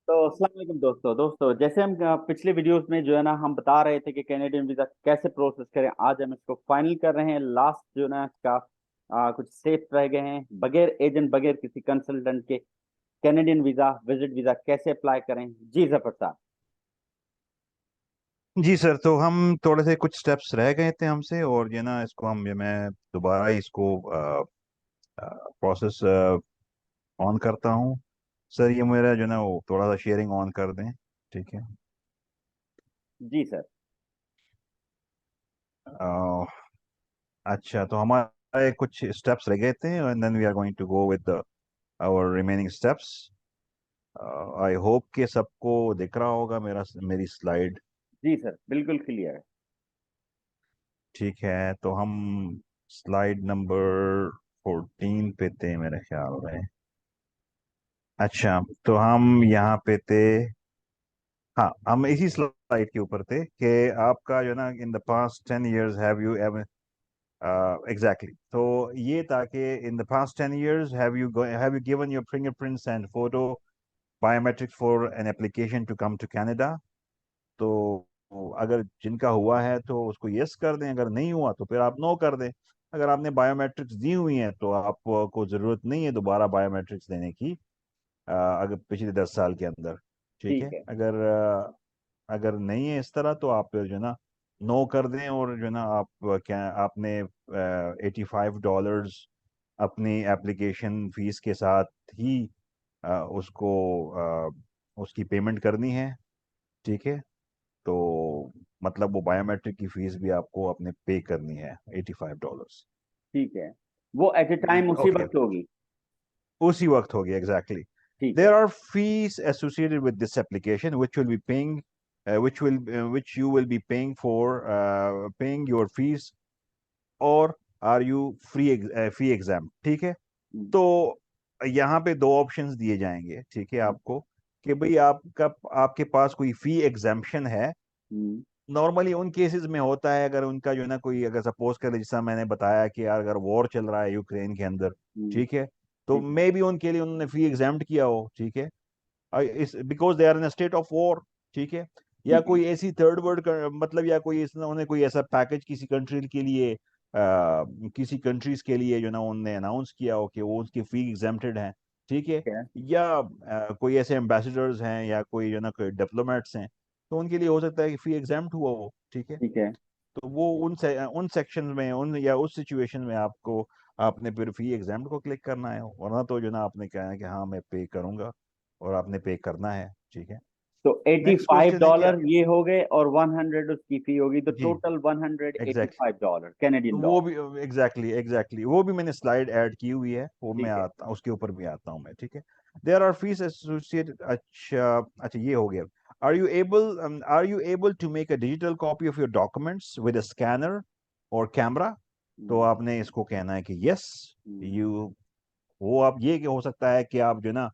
तो अस्सलाम वालेकुम दोस्तों दोस्तों जैसे हम पिछले वीडियोस में जो है ना हम बता रहे थे कि कैनेडियन वीजा कैसे प्रोसेस करें। आज हम इसको फाइनल कर रहे हैं। लास्ट जो है ना इसका कुछ स्टेप्स रह गए हैं। बगैर एजेंट बगैर किसी कंसल्टेंट के कैनेडियन वीजा विजिट वीजा कैसे अप्लाई करें। जी जफर साहब। जी सर, तो हम थोड़े से कुछ स्टेप्स रह गए थे हमसे, और ये ना इसको हम ये मैं दोबारा इसको प्रोसेस ऑन करता हूँ। सर ये मेरा जो ना वो थोड़ा सा शेयरिंग ऑन कर दें। ठीक है। जी सर। अ, अच्छा, तो हमारे कुछ स्टेप्स रह गए थे, and then we are going to go with our remaining steps. I hope कि सबको दिख रहा होगा मेरी स्लाइड। जी सर बिल्कुल क्लियर है। ठीक है, तो हम स्लाइड नंबर 14 पे थे मेरे ख्याल में। अच्छा, तो हम यहाँ पे थे। हाँ, हम इसी स्लाइड के ऊपर थे कि आपका जो ना in the past 10 years have you ever exactly, तो ये था कि in the past 10 years have you given your fingerprints and photo biometrics for an application to come to Canada. तो अगर जिनका हुआ है तो उसको यस कर दें, अगर नहीं हुआ तो फिर आप नो कर दें। अगर आपने बायोमेट्रिक्स दी हुई हैं तो आपको ज़रूरत नहीं है दोबारा बायोमेट्रिक्स देने की, अगर पिछले 10 साल के अंदर। ठीक ठीक है। है। अगर नहीं है इस तरह तो आप फिर जो ना नो कर दें, और जो ना आप क्या आपने $85 अपनी एप्लीकेशन फीस के साथ ही उसको उसकी पेमेंट करनी है। ठीक है। तो मतलब वो बायोमेट्रिक की फीस भी आपको अपने पे करनी है, $85। ठीक है। वो एट ए टाइम उसी ओके, वक्त होगी। उसी वक्त होगी एग्जैक्टली। ठीक है। There are fees associated with this application, which will be paying, which you will be paying for, paying your fees, or are you fee exempt? ठीक है। हम्म, तो यहाँ पे दो ऑप्शंस दिए जाएंगे, ठीक है हम्म, आपको, कि भाई आपका आपके पास कोई फी एग्जाम्पशन है। हम्म, नॉर्मली उन केसेस में होता है, अगर उनका जो है ना कोई, अगर सपोज कर जैसा मैंने बताया कि यार अगर वॉर चल रहा है यूक्रेन के अंदर, हम्म, ठीक है, तो ठीक है। मे बी उनके लिए उन्होंने फी एग्जाम्प्ट किया हो। ठीक है। Is because they are in state of war. ठीक है। या ठीक है। कोई ऐसी थर्ड वर्ल्ड मतलब, या कोई उन्होंने कोई ऐसा पैकेज किसी कंट्री के लिए, किसी कंट्रीज के लिए जो ना उन्होंने अनाउंस किया हो कि वो उसकी फी एग्जेम्प्टेड हैं। ठीक है। ठीक है। या कोई ऐसे एम्बेसडर्स हैं या कोई जो ना कोई डिप्लोमेट्स हैं, तो उनके लिए हो सकता है कि फी एग्जेम्प्ट हुआ हो। ठीक है। ठीक है। तो वो उन सेक्शन में, उन या उस सिचुएशन में आपको आपने फिर फी एग्जाम को क्लिक करना है, वरना तो जो ना आपने कहना है कि हाँ मैं पे करूंगा, और आपने पे करना है। ठीक है। तो एटी नेक्स्ट फाइव क्वेश्चन है कि डॉलर ये हो गए और 100 उसकी फी होगी तो जी, total one hundred eighty exactly. Five dollar Canadian वो डॉलर। भी एग्जैक्टली वो भी मैंने स्लाइड ऐड की हुई है, वो मैं ठीक है। आता उसके ऊपर भी आता हूँ मैं। ठीक है। There are fees associated. अच्छा अच्छा, ये हो गया। Are you able to make a digital copy of your documents with a scanner और कैमरा? तो हम्म, आपने इसको कहना है कि यस हम्म, यू, वो आप ये कि हो सकता है कि आप जो ना,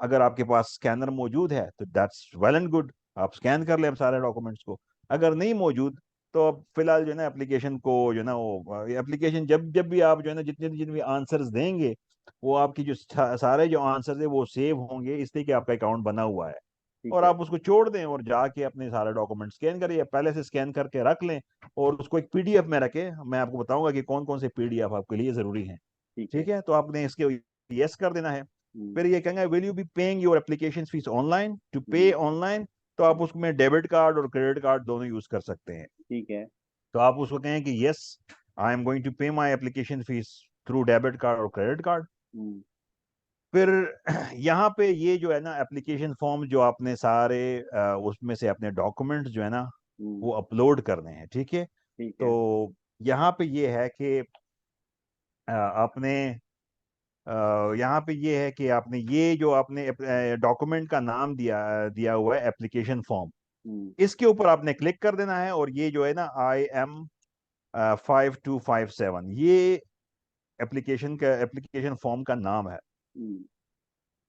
अगर आपके पास स्कैनर मौजूद है तो दैट्स वेल एंड गुड, आप स्कैन कर लें सारे डॉक्यूमेंट्स को। अगर नहीं मौजूद तो अब फिलहाल जो है ना एप्लीकेशन को जो ना वो एप्लीकेशन, जब जब भी आप जो है ना जितने जितने भी आंसर्स देंगे, वो आपकी जो सारे जो आंसर्स है वो सेव होंगे, इसलिए कि आपका अकाउंट बना हुआ है। ठीक और है। आप उसको छोड़ दें और जाके अपने सारे डॉक्यूमेंट स्कैन करिए, या पहले से स्कैन करके रख लें और उसको एक पीडीएफ में रखें। मैं आपको बताऊंगा कि कौन कौन से पीडीएफ आपके लिए जरूरी हैं। ठीक है। ठीक है। तो आपने इसके यस कर देना है। हम्म, फिर ये कहेंगे will you be paying your application fees online, to pay hmm, online. तो आप उसमें डेबिट कार्ड और क्रेडिट कार्ड दोनों यूज कर सकते हैं। ठीक है। तो आप उसको कहें कि yes, I am going to pay my application fees through debit card और क्रेडिट कार्ड। हम्म, फिर यहाँ पे ये जो है ना एप्लीकेशन फॉर्म जो आपने सारे उसमें से अपने डॉक्यूमेंट्स जो है ना हम्म, वो अपलोड करने हैं। ठीक है। ठीक है। तो यहाँ पे ये है कि आपने यहाँ पे ये है कि आपने ये जो आपने डॉक्यूमेंट का नाम दिया दिया हुआ है एप्लीकेशन फॉर्म, हम्म, इसके ऊपर आपने क्लिक कर देना है, और ये जो है ना IM 5257, ये एप्लीकेशन फॉर्म का नाम है। हम्म,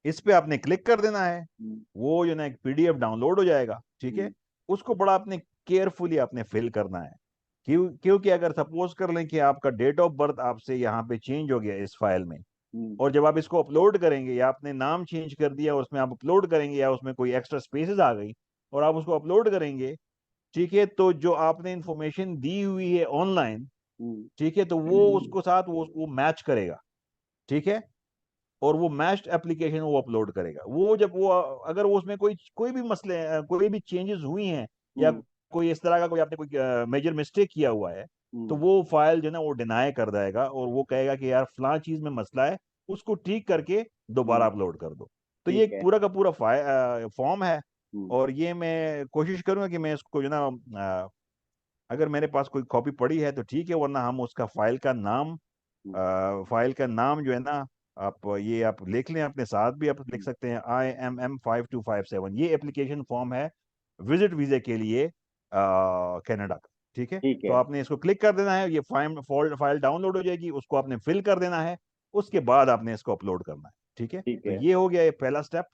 इस पे आपने क्लिक कर देना है। हम्म, वो जो ना एक पीडीएफ डाउनलोड हो जाएगा। ठीक है। हम्म, उसको बड़ा आपने केयरफुली आपने फिल करना है। क्योंकि अगर सपोज कर लें कि आपका डेट ऑफ बर्थ आपसे यहाँ पे चेंज हो गया इस फाइल में, और जब आप इसको अपलोड करेंगे या आपने नाम चेंज कर दिया और उसमें आप अपलोड करेंगे या उसमें कोई एक्स्ट्रा स्पेसेस आ गई और आप उसको अपलोड करेंगे, ठीक है, तो जो आपने इंफॉर्मेशन दी हुई है ऑनलाइन, ठीक है, तो वो उसको साथ वो मैच करेगा, ठीक है, और वो मैच्ड एप्लीकेशन वो अपलोड करेगा। वो जब वो अगर वो उसमें कोई कोई भी मसले कोई भी चेंजेस हुई हैं या कोई इस तरह का कोई आपने कोई मेजर मिस्टेक किया हुआ है, तो वो फाइल जो है ना वो डिनाई कर देगा और वो कहेगा कि यार फलां चीज में मसला है, उसको ठीक करके दोबारा अपलोड कर दो। तो ये ठीक एक है। पूरा का पूरा फॉर्म है। और ये मैं कोशिश करूंगा कि मैं इसको जो ना अगर मेरे पास कोई कॉपी पड़ी है तो ठीक है, वरना हम उसका फाइल का नाम जो है ना, आप ये आप लिख लें अपने साथ भी, आप लिख सकते हैं IMM5257। ये एप्लीकेशन फॉर्म है विजिट वीजे के लिए कनाडा का, ठीक है। ठीक तो है। आपने इसको क्लिक कर देना है, ये फाइल डाउनलोड हो जाएगी, उसको आपने फिल कर देना है, उसके बाद आपने इसको अपलोड करना है, ठीक है। ठीक तो है। ये हो गया ये पहला स्टेप,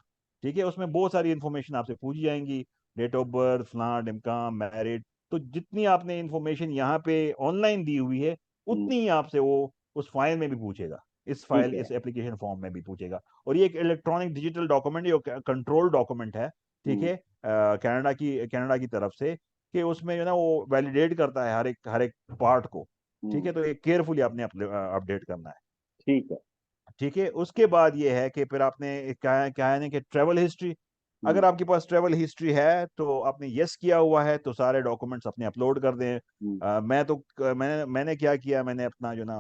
ठीक है। उसमें बहुत सारी इंफॉर्मेशन आपसे पूछी जाएंगी, डेट ऑफ बर्थ, फलां ढिमका, मैरिड, तो जितनी आपने इंफॉर्मेशन यहाँ पे ऑनलाइन दी हुई है उतनी ही आपसे वो उस फाइल में भी पूछेगा, ठीक है। इस एप्लीकेशन फॉर्म में भी पूछेगा। और ये एक इलेक्ट्रॉनिक डिजिटल डॉक्यूमेंट, ये कंट्रोल डॉक्यूमेंट है, ठीक है, कनाडा की तरफ से, कि उसमें जो ना वो वैलिडेट करता है हर एक पार्ट को, ठीक है। तो ये केयरफुली आपने अपडेट करना है, ठीक है। ठीक है। उसके बाद ये है कि फिर आपने क्या है ना कि ट्रेवल हिस्ट्री, हम्म। अगर आपके पास ट्रेवल हिस्ट्री है तो आपने यस किया हुआ है तो सारे डॉक्यूमेंट्स अपने अपलोड कर दें। हम्म। मैंने क्या किया, मैंने अपना जो ना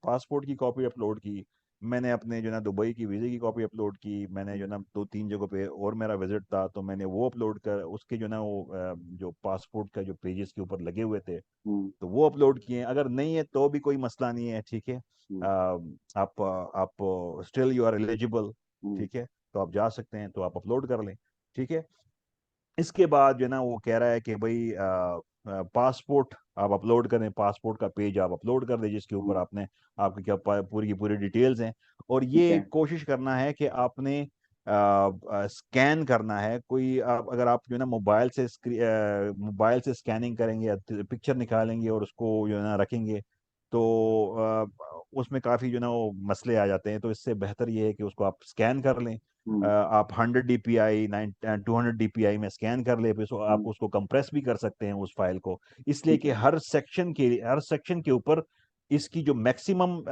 पासपोर्ट की कॉपी अपलोड की, मैंने अपने जो ना दुबई की वीजे की कॉपी अपलोड की, मैंने जो ना 2-3 जगहों पे और मेरा विजिट था तो मैंने वो अपलोड कर उसके जो ना वो जो पासपोर्ट का जो पेजेस के ऊपर लगे हुए थे हम्म। तो वो अपलोड किए। अगर नहीं है तो भी कोई मसला नहीं है, ठीक है। हम्म। आप स्टिल यू आर एलिजिबल, हम्म। ठीक है, तो आप जा सकते हैं, तो आप अपलोड कर लें, ठीक है। इसके बाद जो है ना वो कह रहा है कि भाई पासपोर्ट आप अपलोड करें, पासपोर्ट का पेज आप अपलोड कर दें जिसके ऊपर हम्म। आपने आपकी क्या पूरी की पूरी डिटेल्स हैं। और ठीक ये है। कोशिश करना है कि आपने स्कैन करना है, कोई अगर आप जो है ना मोबाइल से स्कैनिंग करेंगे या पिक्चर निकालेंगे और उसको जो है ना रखेंगे तो उसमें काफ़ी जो है ना वो मसले आ जाते हैं। तो इससे बेहतर ये है कि उसको आप स्कैन कर लें। हम्म। आप 100 DPI 200 DPI में स्कैन कर ले, फिर आप हम्म। उसको कंप्रेस भी कर सकते हैं उस फाइल को, इसलिए ठीक कि है। हर सेक्शन के ऊपर इसकी जो मैक्सिमम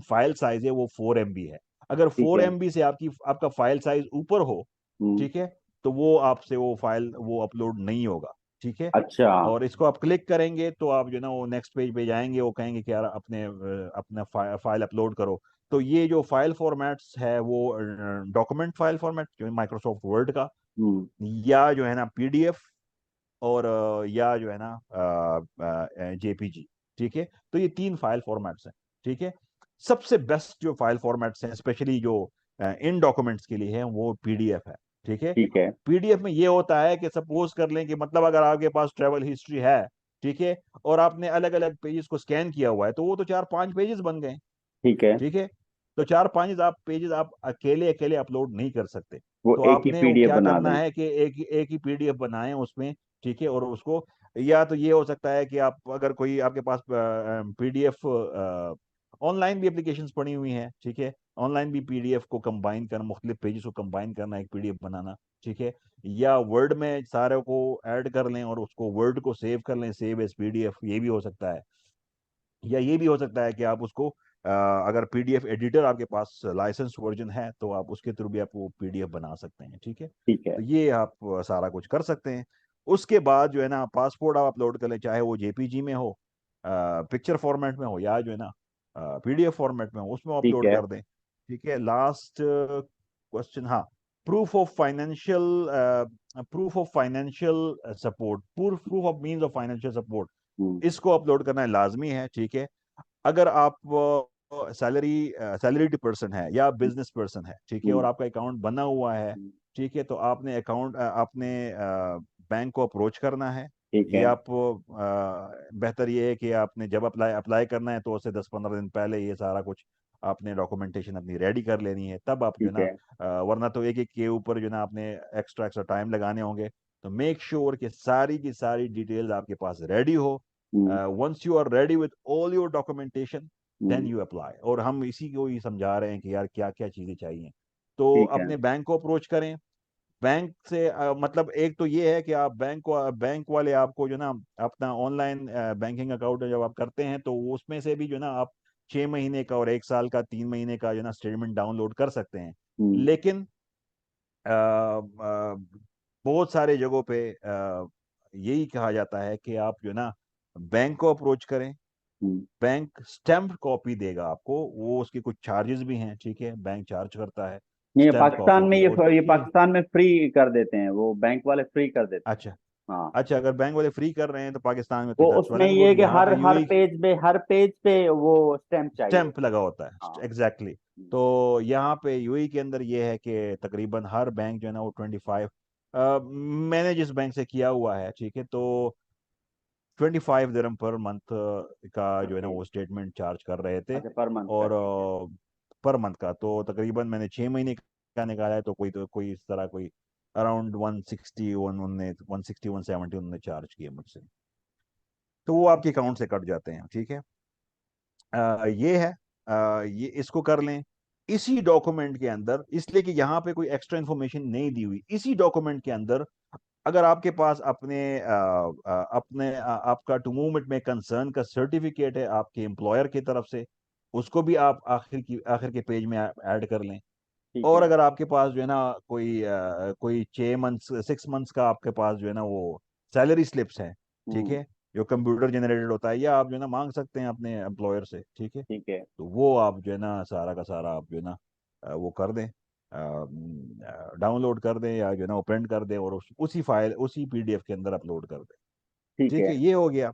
फाइल साइज है वो 4 MB है। अगर ठीक फोर है। एम बी से आपका फाइल साइज ऊपर हो, हम्म। ठीक है, तो वो आपसे वो फाइल वो अपलोड नहीं होगा, ठीक है। अच्छा। और इसको आप क्लिक करेंगे तो आप जो ना वो नेक्स्ट पेज पे जाएंगे, वो कहेंगे कि यार अपना फाइल अपलोड करो। तो ये जो फाइल फॉर्मेट्स है वो डॉक्यूमेंट फाइल फॉर्मेट जो माइक्रोसॉफ्ट वर्ड का, हम्म। या जो है ना PDF, और या जो है ना JPG, ठीक है। तो ये 3 फाइल फॉर्मेट्स हैं, ठीक है। सबसे बेस्ट जो फाइल फॉर्मेट्स हैं स्पेशली जो इन डॉक्यूमेंट्स के लिए है वो PDF है, ठीक है। ठीक है। PDF में ये होता है कि सपोज कर लें कि मतलब अगर आपके पास ट्रेवल हिस्ट्री है, ठीक है, और आपने अलग अलग पेजेस को स्कैन किया हुआ है तो वो तो 4-5 पेजेस बन गए, ठीक है। ठीक है। तो 4-5 आप पेजेस आप अकेले अकेले अपलोड नहीं कर सकते। वो तो एक ही आपने वो पीडीएफ क्या बना करना दें। है कि एक ही PDF बनाएं उसमें, ठीक है। और उसको, या तो ये हो सकता है कि आप अगर कोई आपके पास PDF ऑनलाइन भी एप्लीकेशंस पड़ी हुई हैं, ठीक है, ऑनलाइन भी PDF को कंबाइन करना, मुख्तलिफ पेजेस को कंबाइन करना, एक PDF बनाना, ठीक है। या वर्ड में सारे को ऐड कर लें और उसको वर्ड को सेव कर लें, सेव एज PDF, ये भी हो सकता है। या ये भी हो सकता है कि आप उसको अगर PDF एडिटर आपके पास लाइसेंस वर्जन है तो आप उसके थ्रू भी आप वो PDF बना सकते हैं, ठीक है। ठीक है। तो ये आप सारा कुछ कर सकते हैं। उसके बाद जो है ना पासपोर्ट आप अपलोड कर लें, चाहे वो JPG में हो, पिक्चर फॉर्मेट में हो, या जो है ना PDF फॉर्मेट में हो, उसमें ठीक अपलोड है। कर दें, ठीक है। लास्ट क्वेश्चन, हाँ, proof of financial support, proof of means of financial support, hmm. इसको अपलोड करना लाजमी है, ठीक है। अगर आप सैलरीड पर्सन है या बिजनेस पर्सन है, ठीक है, और हम्म। आपका अकाउंट बना हुआ है, हम्म। ठीक है, तो आपने बैंक को अप्रोच करना है। ठीक ये है। आप बेहतर ये है कि आपने जब अप्लाई अप्लाई करना है तो उससे 10-15 दिन पहले ये सारा कुछ आपने डॉक्यूमेंटेशन अपनी रेडी कर लेनी है, तब आप जो ठीक ना है। वरना तो एक एक के ऊपर जो ना आपने एक्स्ट्रा एक्स्ट्रा टाइम लगाने होंगे। तो मेक श्योर कि सारी की सारी डिटेल्स आपके पास रेडी हो। हम्म। Once you are ready with all your documentation, then you apply. और हम इसी को ही समझा रहे हैं कि यार क्या क्या चीज़ें चाहिए। तो ठीक है। अपने बैंक को अप्रोच करें। बैंक से मतलब एक तो ये है कि आप बैंक वाले आपको जो ना अपना ऑनलाइन बैंकिंग अकाउंट जब आप करते हैं तो उसमें से भी जो ना आप 6 महीने का और 1 साल का 3 महीने का जो ना स्टेटमेंट डाउनलोड कर सकते हैं। हम्म। लेकिन बहुत सारे जगहों पे यही कहा जाता है कि आप जो ना बैंक को अप्रोच करें। हम्म। बैंक स्टैम्प कॉपी देगा आपको, वो उसके कुछ चार्जेस भी हैं, ठीक है, बैंक चार्ज करता है ये स्टैम्प पाकिस्तान कॉपी में की। और ये ये पाकिस्तान में फ्री कर देते हैं, वो बैंक वाले फ्री कर देते अच्छा। हैं। हाँ। अच्छा, अगर बैंक वाले फ्री कर रहे हैं तो पाकिस्तान में तो वो दैट्स वेल उसमें एंड ये है गुड। कि यहाँ हर पे हर यूएई पेज पे वो स्टैम्प चाहिए। स्टैंप लगा होता हाँ। है, एग्जैक्टली exactly। तो यहाँ पे यूएई के अंदर ये है कि तकरीबन हर बैंक जो है ना वो 25, मैंने जिस बैंक से किया हुआ है, ठीक है, तो 25 दिरहम पर मंथ का जो है ना ओके। वो स्टेटमेंट चार्ज कर रहे थे। अच्छा, पर मंथ का, और ठीक है। पर मंथ का तो तकरीबन मैंने 6 महीने का निकाला है, तो कोई इस तरह कोई अराउंड 160 160 170 उन्होंने चार्ज किए मुझसे। तो वो आपके अकाउंट से कट जाते हैं, ठीक है। ये है, ये इसको कर लें इसी डॉक्यूमेंट के अंदर, इसलिए कि यहाँ पे कोई एक्स्ट्रा इन्फॉर्मेशन नहीं दी हुई। इसी डॉक्यूमेंट के अंदर अगर आपके पास आपका टू मूवमेंट में कंसर्न का सर्टिफिकेट है आपके एम्प्लॉयर की तरफ से, उसको भी आप आखिर के पेज में ऐड कर लें। ठीक और है। अगर आपके पास जो है ना कोई 6 मंथ्स 6 मंथ्स का आपके पास जो है ना वो सैलरी स्लिप्स हैं, ठीक हम्म। है, जो कंप्यूटर जनरेटेड होता है, या आप जो है ना मांग सकते हैं अपने एम्प्लॉयर से, ठीक है। ठीक है। तो वो आप जो है ना सारा का सारा आप जो है ना वो कर दें, डाउनलोड कर दें या जो है ना वो प्रिंट कर दें और उसी फाइल उसी पीडीएफ के अंदर अपलोड कर दें। ठीक ठीक है। है, ये हो गया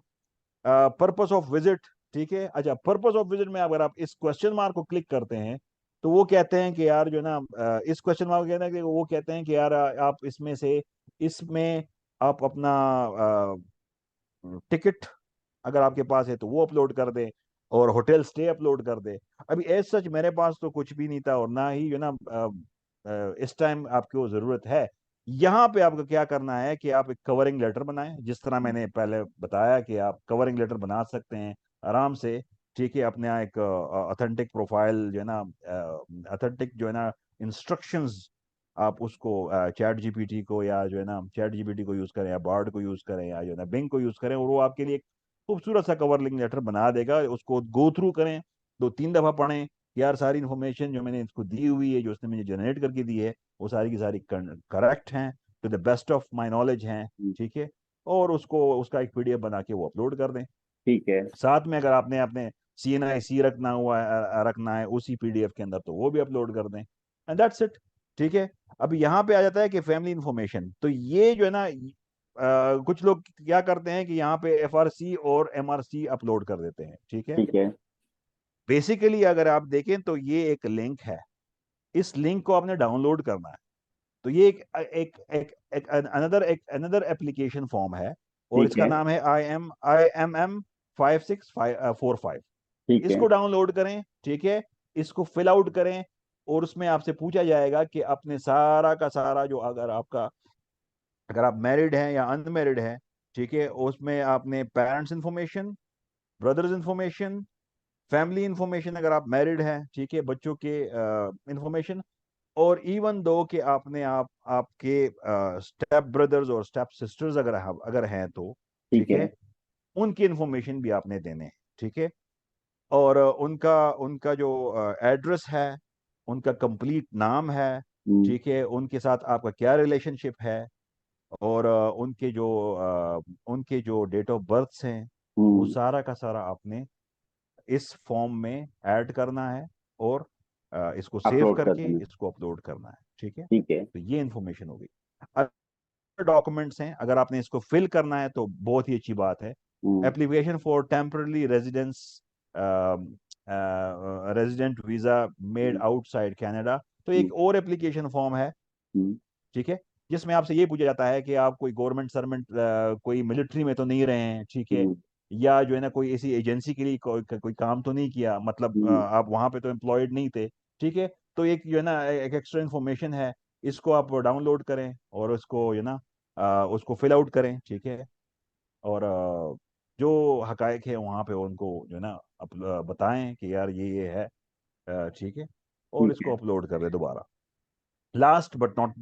पर्पस ऑफ विजिट। ठीक है, अच्छा, पर्पस ऑफ विजिट में अगर आप इस क्वेश्चन मार्क को क्लिक करते हैं तो वो कहते हैं कि यार जो है ना इस क्वेश्चन मार्क कहना है कि वो कहते हैं कि यार आप इसमें आप अपना टिकट अगर आपके पास है तो वो अपलोड कर दें और होटल स्टे अपलोड कर दें। अभी एज सच मेरे पास तो कुछ भी नहीं था और ना ही जो ना इस टाइम आपको जरूरत है। यहाँ पे आपको क्या करना है कि आप एक कवरिंग लेटर बनाएं, जिस तरह मैंने पहले बताया कि आप कवरिंग लेटर बना सकते हैं आराम से। ठीक है, अपने यहाँ एक ऑथेंटिक प्रोफाइल जो है ना, ऑथेंटिक जो है ना इंस्ट्रक्शंस, आप उसको चैट जीपीटी को या जो है ना चैट जीपीटी को यूज करें या बार्ड को यूज करें या जो है ना बिंग को यूज करें, और वो आपके लिए खूबसूरत सा कवरिंग लेटर बना देगा। उसको गो थ्रू करें, 2-3 दफा पढ़ें, यार सारी इन्फॉर्मेशन जो मैंने इसको दी हुई है, जो उसने मुझे जनरेट करके दी है, वो सारी की सारी करेक्ट हैं, to the best of my knowledge हैं, ठीक है। और उसका एक पीडीएफ बना के वो अपलोड कर दें। ठीक है। साथ में अगर आपने अपने CNIC रखना है उसी पीडीएफ के अंदर, तो वो भी अपलोड कर दें, एंड दैट्स इट। ठीक है। अब यहाँ पे आ जाता है कि फैमिली इंफॉर्मेशन, तो ये जो है ना कुछ लोग क्या करते हैं कि यहाँ पे FRC और MRC अपलोड कर देते हैं, ठीक है। ठीक है। बेसिकली अगर आप देखें तो ये एक लिंक है, इस लिंक को आपने डाउनलोड करना है। तो ये एक अनदर एप्लीकेशन फॉर्म है और ठीक इसका है। नाम है IMM 5645। ठीक है। इसको डाउनलोड करें, ठीक है, इसको फिल आउट करें और उसमें आपसे पूछा जाएगा कि अपने सारा का सारा जो अगर आप मैरिड हैं या अनमैरिड हैं, ठीक है, उसमें आपने parents information, brothers information, family information अगर आप मैरिड हैं, ठीक है, बच्चों के इंफॉर्मेशन, और इवन दो कि आपके स्टेप ब्रदर्स और स्टेप सिस्टर्स अगर हैं तो, ठीक ठीक है। है, उनकी इंफॉर्मेशन भी आपने देने हैं, ठीक है। और उनका उनका जो एड्रेस है, उनका कंप्लीट नाम है, हम्म। ठीक है, उनके साथ आपका क्या रिलेशनशिप है, और उनके जो डेट ऑफ बर्थ हैं, वो हम्म। सारा का सारा आपने इस फॉर्म में ऐड करना है और इसको सेव अपलोड कर करके देना। इसको अपलोड करना है, ठीक है। ठीक है। तो ये इंफॉर्मेशन होगी। डॉक्यूमेंट्स हैं, अगर आपने इसको फिल करना है तो बहुत ही अच्छी बात है। Hmm. Application for temporary residence resident visa made hmm. Outside Canada, तो हम्म। एक और एप्लीकेशन फॉर्म है, हम्म। ठीक है, जिसमें आपसे ये पूछा जाता है कि आप कोई गवर्नमेंट सर्वेंट, कोई मिलिट्री में तो नहीं रहे हैं, ठीक है, हम्म। या जो है ना कोई ऐसी एजेंसी के लिए कोई काम तो नहीं किया, मतलब हम्म। आप वहां पे तो एम्प्लॉयड नहीं थे, ठीक है। तो एक जो है ना एक एक्स्ट्रा इन्फॉर्मेशन है, इसको आप डाउनलोड करें और उसको जो है ना उसको फिल आउट करें, ठीक है। और जो हकायक है वहाँ पे उनको जो है ना बताएं कि यार ये है, ठीक है, और ठीक है। इसको अपलोड कर दे दोबारा। लास्ट बट नॉट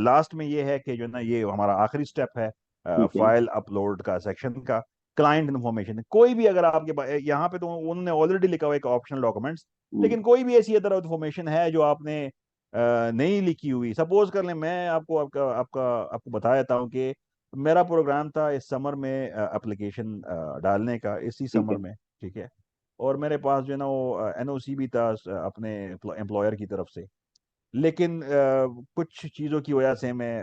लास्ट में ये है कि जो है ना, ये हमारा आखिरी स्टेप है ठीक है। फाइल अपलोड का सेक्शन का। क्लाइंट इन्फॉर्मेशन, कोई भी अगर आपके पास यहाँ पे, तो उन्होंने ऑलरेडी लिखा हुआ एक ऑप्शनल डॉक्यूमेंट्स, हम्म, लेकिन कोई भी ऐसी अदर इन्फॉर्मेशन है जो आपने नहीं लिखी हुई, सपोज कर लें, मैं आपको आपका आपका आपको बता देता हूँ कि मेरा प्रोग्राम था इस समर में एप्लीकेशन डालने का, इसी ठीक समर है। में, ठीक है। और मेरे पास जो है ना वो एनओसी भी था अपने एम्प्लॉयर की तरफ से, लेकिन कुछ चीज़ों की वजह से मैं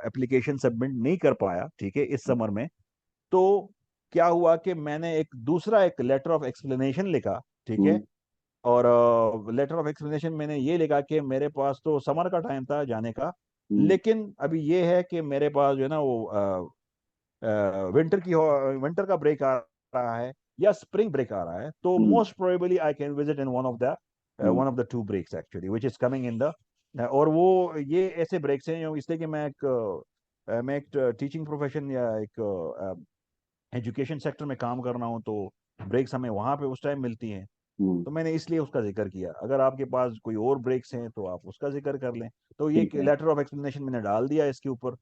एप्लीकेशन सबमिट नहीं कर पाया, ठीक है, इस समर में। तो क्या हुआ कि मैंने एक दूसरा एक लेटर ऑफ एक्सप्लेनेशन लिखा, ठीक है। हम्म, और लेटर ऑफ एक्सप्लेनेशन मैंने ये लिखा कि मेरे पास तो समर का टाइम था जाने का, हम्म, लेकिन अभी ये है कि मेरे पास जो है ना वो विंटर का ब्रेक आ रहा है या स्प्रिंग ब्रेक आ रहा है, तो hmm, most probably I can visit in hmm, one of the two breaks actually which is coming in the. और वो ये ऐसे ब्रेक्स हैं इसलिए कि मैं एक टीचिंग प्रोफेशन या एक एजुकेशन सेक्टर में काम कर रहा हूँ, तो ब्रेक्स हमें वहां पे उस टाइम मिलती हैं। हम्म, तो मैंने इसलिए उसका जिक्र किया, अगर आपके पास कोई और ब्रेक्स हैं तो आप उसका जिक्र कर लें। तो ये ठीक है। लेटर ऑफ एक्सप्लेनेशन मैंने डाल दिया इसके ऊपर।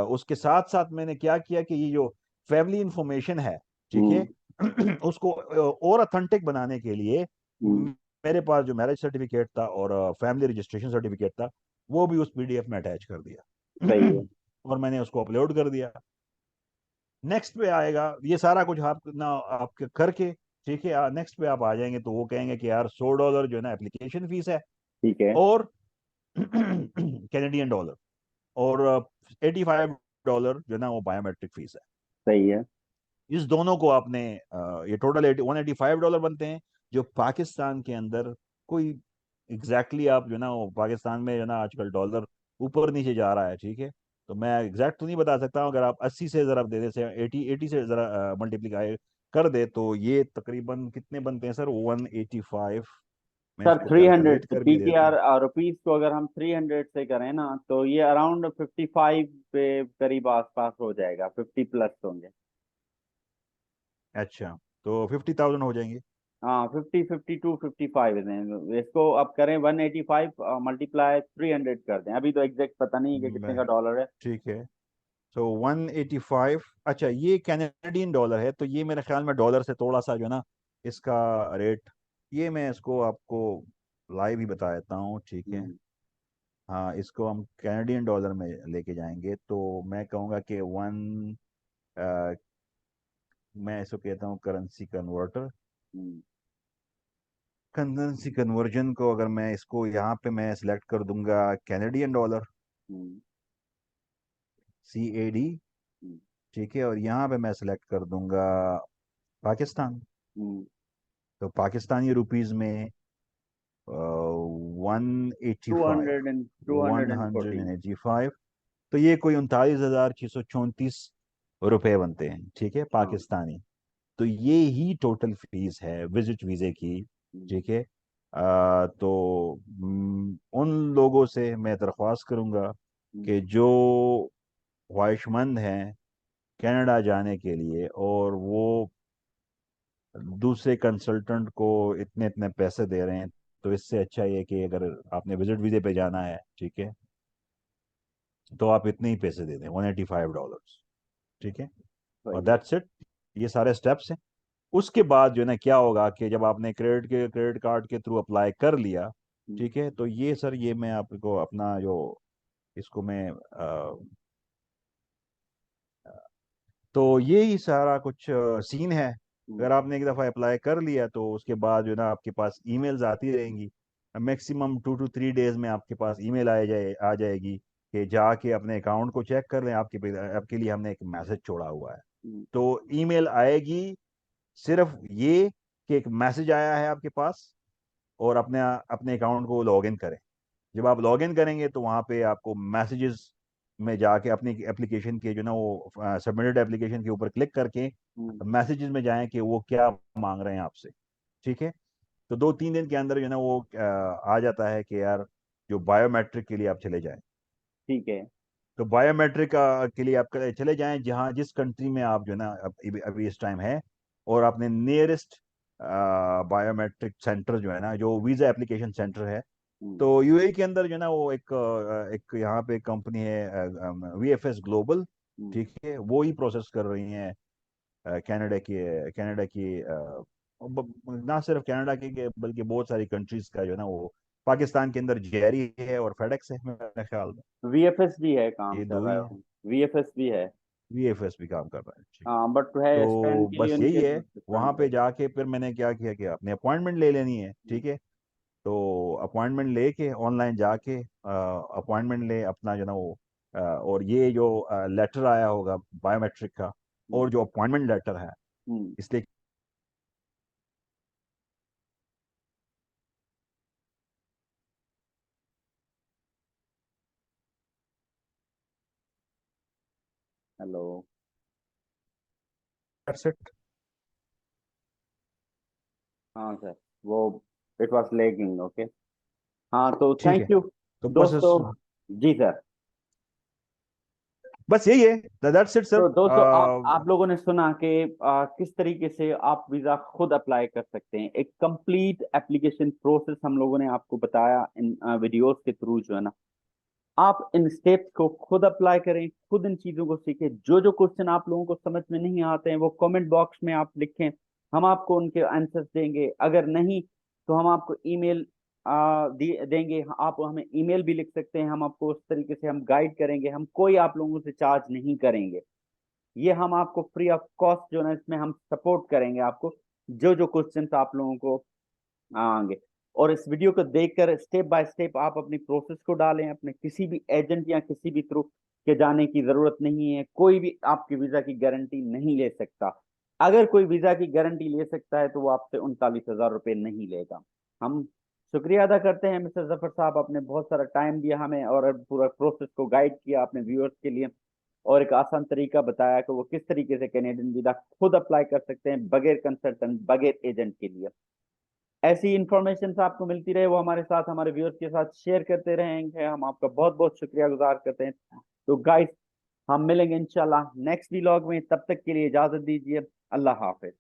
उसके साथ साथ मैंने क्या किया कि ये जो फैमिली इंफॉर्मेशन है, ठीक है, हम्म, उसको और अथेंटिक बनाने के लिए हम्म, मेरे पास जो मैरिज सर्टिफिकेट था और फैमिली रजिस्ट्रेशन सर्टिफिकेट था, वो भी उस पीडीएफ में अटैच कर सही दिया। है। और मैंने उसको अपलोड कर दिया। नेक्स्ट पे आएगा ये सारा कुछ आप ना आपके करके, ठीक है, नेक्स्ट पे आप आ जाएंगे तो वो कहेंगे कि यार $100 जो है ना एप्लीकेशन फीस है, ठीक है। और कैनेडियन डॉलर, और $85 जो है ना वो बायोमेट्रिक फीस है। सही है। इस दोनों को आपने ये टोटल $185 बनते हैं, जो पाकिस्तान के अंदर कोई एग्जैक्टली आप जो है ना वो पाकिस्तान में जो है ना आजकल डॉलर ऊपर नीचे जा रहा है, ठीक है। तो मैं एग्जैक्ट तो नहीं बता सकता हूँ, अगर आप 80 से ज़रा दे दे से 80 से ज़रा मल्टीप्लाई कर दे तो ये तकरीबन कितने बनते हैं सर, 185। मैं सर इसको 300 कैलकुलेट से कर भी देता हूँ। रुपीज को अगर हम 300 से करें ना, तो ये अराउंड 55 पे करीब आसपास हो जाएगा, 50 प्लस होंगे। अच्छा, तो 50,000 हो जाएंगे। हाँ, 50, 52, 55 इसको अब करें 185 मल्टीप्लाई 300 कर दें। अभी तो एग्जैक्ट पता नहीं है कि कितने मैं का डॉलर है। ठीक है, तो 185। अच्छा, ये कैनेडियन डॉलर है, तो ये मेरे ख्याल में डॉलर से थोड़ा सा जो है ना इसका रेट, ये मैं इसको आपको लाइव ही बता देता हूँ, ठीक है। हम्म, हाँ, इसको हम कैनेडियन डॉलर में लेके जाएंगे तो मैं कहूँगा कि मैं इसको कहता हूँ करेंसी कन्वर्टर। हम्म, करेंसी कन्वर्जन को अगर मैं इसको यहाँ पे मैं सिलेक्ट कर दूंगा कैनेडियन डॉलर, हम्म, CAD, हम्म, ठीक है, और यहाँ पे मैं सिलेक्ट कर दूंगा पाकिस्तान। हम्म, तो पाकिस्तानी रुपीज में 185, 214। 185, तो ये कोई 39,634 रुपए बनते हैं, ठीक है, हाँ। पाकिस्तानी। तो ये ही टोटल फीस है विजिट वीजे की, हम्म, ठीक है। तो उन लोगों से मैं दरख्वास्त करूंगा हम्म, कि जो ख्वाहिशमंद हैं कनाडा जाने के लिए, और वो दूसरे कंसल्टेंट को इतने इतने पैसे दे रहे हैं, तो इससे अच्छा ये है कि अगर आपने विजिट वीजे पे जाना है, ठीक है, तो आप इतने ही पैसे दे दें, $185, ठीक है। और सही है। दैट्स इट, ये सारे स्टेप्स हैं। उसके बाद जो है ना क्या होगा कि जब आपने क्रेडिट कार्ड के थ्रू अप्लाई कर लिया, हम्म, ठीक है, तो ये सर ये मैं आपको अपना जो इसको मैं तो यही सारा कुछ सीन है। हम्म, अगर आपने एक दफ़ा अप्लाई कर लिया तो उसके बाद जो है ना आपके पास ईमेल्स आती रहेंगी। मैक्सिमम 2 to 3 डेज में आपके पास ईमेल आ जाएगी कि जाके अपने अकाउंट को चेक कर लें, आपके लिए हमने एक मैसेज छोड़ा हुआ है। हम्म, तो ईमेल आएगी, सिर्फ ये कि एक मैसेज आया है आपके पास, और अपने अपने अकाउंट को लॉग इन करें। जब आप लॉग इन करेंगे तो वहाँ पे आपको मैसेजेस में जाके अपनी एप्लीकेशन के जो ना वो सबमिटेड एप्लीकेशन के ऊपर क्लिक करके हम्म, मैसेजेस में जाएं कि वो क्या मांग रहे हैं आपसे, ठीक है। तो 2-3 दिन के अंदर जो ना वो आ जाता है कि यार जो बायोमेट्रिक के लिए आप चले जाएं। ठीक है। तो बायोमेट्रिक के लिए आप चले जाएं जहाँ जिस कंट्री में आप जो ना अभी अभी इस टाइम है, और आपने नियरेस्ट बायोमेट्रिक सेंटर जो है ना, जो वीजा एप्लीकेशन सेंटर है, हम्म, तो यूएई के अंदर जो है ना वो एक यहाँ पे कंपनी है वीएफएस ग्लोबल। हम्म, ठीक है, वो ही प्रोसेस कर रही हैं कनाडा की ना सिर्फ कनाडा की बल्कि बहुत सारी कंट्रीज का जो है ना वो, पाकिस्तान के अंदर जेरी है और फेडेक्स है मेरे ख्याल में। वीएफएस भी है, काम ये कर दो रहा ही है है। वो, वीएफएस भी है। वीएफएस भी काम कर रहा है, ठीक। हाँ, बट है स्पेन तो के लिए बस यही उनके है। वहां डिफरेंट है। पे जाके फिर मैंने क्या किया कि अपनी अपॉइंटमेंट ले लेनी है, ठीक है। तो अपॉइंटमेंट लेके ऑनलाइन जाके अपॉइंटमेंट ले अपना जो ना वो और ये जो लेटर आया होगा बायोमेट्रिक का, हम्म, और जो अपॉइंटमेंट लेटर है, हम्म, इसलिए हेलो। that's it। हाँ सर, वो इट वाज लैगिंग, ओके। हाँ, तो ठीक थैंक है, यू तो दोस्तों। जी सर। बस यही है, दैट्स इट सर। तो दोस्तों, आप लोगों ने सुना कि किस तरीके से आप वीजा खुद अप्लाई कर सकते हैं। एक कंप्लीट एप्लीकेशन प्रोसेस हम लोगों ने आपको बताया इन वीडियोस के थ्रू, जो है ना। आप इन स्टेप्स को खुद अप्लाई करें, खुद इन चीजों को सीखें। जो जो क्वेश्चन आप लोगों को समझ में नहीं आते हैं वो कमेंट बॉक्स में आप लिखें, हम आपको उनके आंसर्स देंगे। अगर नहीं तो हम आपको ईमेल देंगे, आप हमें ईमेल भी लिख सकते हैं, हम आपको उस तरीके से हम गाइड करेंगे। हम कोई आप लोगों से चार्ज नहीं करेंगे, ये हम आपको फ्री ऑफ कॉस्ट जो है ना, इसमें हम सपोर्ट करेंगे आपको। जो जो क्वेश्चंस आप लोगों को आएंगे, और इस वीडियो को देखकर स्टेप बाय स्टेप आप अपनी प्रोसेस को डालें। अपने किसी भी एजेंट या किसी भी थ्रू के जाने की जरूरत नहीं है। कोई भी आपकी वीजा की गारंटी नहीं ले सकता। अगर कोई वीजा की गारंटी ले सकता है तो वो आपसे 39,000 रुपये नहीं लेगा। हम शुक्रिया अदा करते हैं मिस्टर जफर साहब, आपने बहुत सारा टाइम दिया हमें और पूरा प्रोसेस को गाइड किया अपने व्यूअर्स के लिए, और एक आसान तरीका बताया कि वो किस तरीके से कैनेडियन वीजा खुद अप्लाई कर सकते हैं बगैर कंसल्टेंट, बगैर एजेंट के लिए। ऐसी इंफॉर्मेशन आपको मिलती रहे, वो हमारे साथ, हमारे व्यूअर्स के साथ शेयर करते रहेंगे। हम आपका बहुत बहुत शुक्रिया गुजार करते हैं। तो गाइस, हम मिलेंगे इंशाल्लाह नेक्स्ट व्लॉग में, तब तक के लिए इजाजत दीजिए। अल्लाह हाफिज।